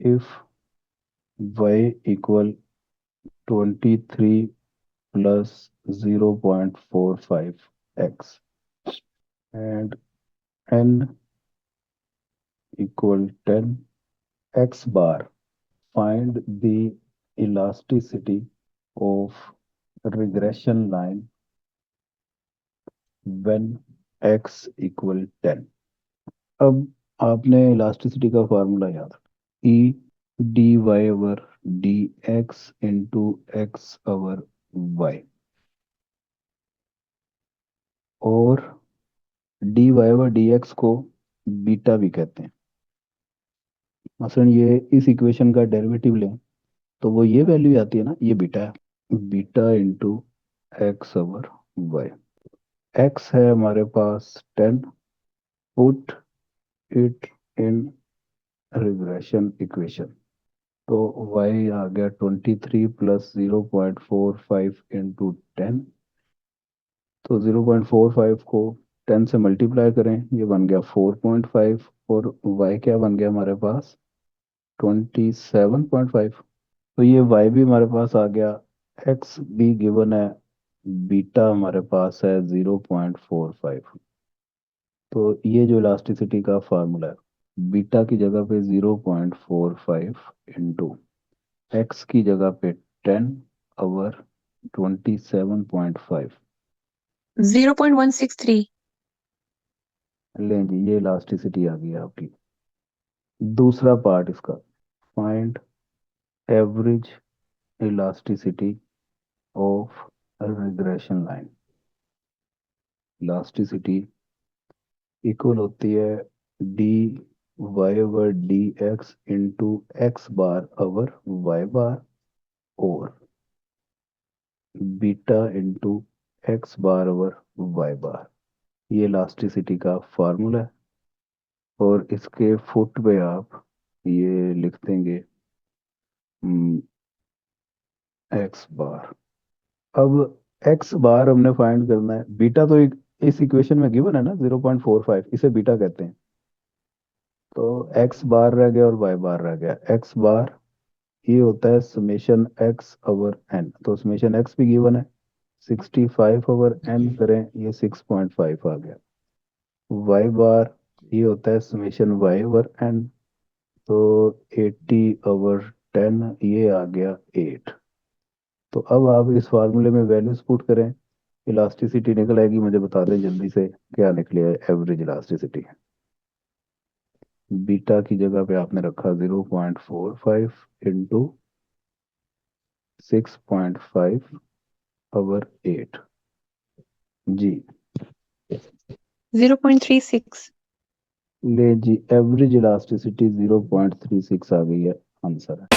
if y equal 23 plus 0.45x and n equal 10 x bar, find the elasticity of regression line when x equal 10। अब आपने elasticity का formula याद रखना, E D Y over D X into X over Y, और D Y over D X को beta भी कहते हैं। मसलन ये इस इक्वेशन का डेरिवेटिव लें तो वो ये वैल्यू आती है ना, ये बीटा है, beta into X over Y. X है हमारे पास 10, put it in regression equation, तो y आ गया 23 प्लस 0.45 इंटू 10, तो 0.45 को 10 से मल्टीप्लाई करें, ये बन गया 4.5, और y क्या बन गया हमारे पास 27.5। तो ये y भी हमारे पास आ गया, x भी गिवन है, बीटा हमारे पास है 0.45। तो ये जो इलास्टिसिटी का फार्मूला है, बीटा की जगह पे 0.45 इंटू एक्स की जगह पे 10 ओवर 27.5। 0.163। लें जी, ये इलास्टिसिटी आ गई है आपकी। दूसरा पार्ट इसका, find average elasticity of regression line. Elasticity equal होती है D Y over D X into X bar over Y bar, और beta into X bar over Y bar. ये इलास्टिसिटी का फार्मूला है, और इसके फुट पे आप ये लिख देंगे एक्स बार। अब एक्स बार हमने फाइंड करना है, बीटा तो इस इक्वेशन में गिवन है ना 0.45, इसे बीटा कहते हैं। तो एक्स बार रह गया और वाई बार रह गया। एक्स बार ये होता है समेशन एक्स ओवर एन, तो समेशन एक्स भी गिवन है, 65 ओवर एन करें, ये 6.5 आ गया। वाई बार ये होता है समेशन वाई ओवर एन, तो 80 ओवर 10, ये आ गया 8। तो अब आप इस फार्मूले में वैल्यूज पुट करें, इलास्टिसिटी निकल आएगी। मुझे बता दें जल्दी से क्या निकली है एवरेज इलास्टिसिटी। बीटा की जगह पे आपने रखा 0.45 इंटू 6.5 ओवर 8 जी। 0.36। ले जी, एवरेज इलास्टिसिटी 0.36 आ गई है, आंसर है।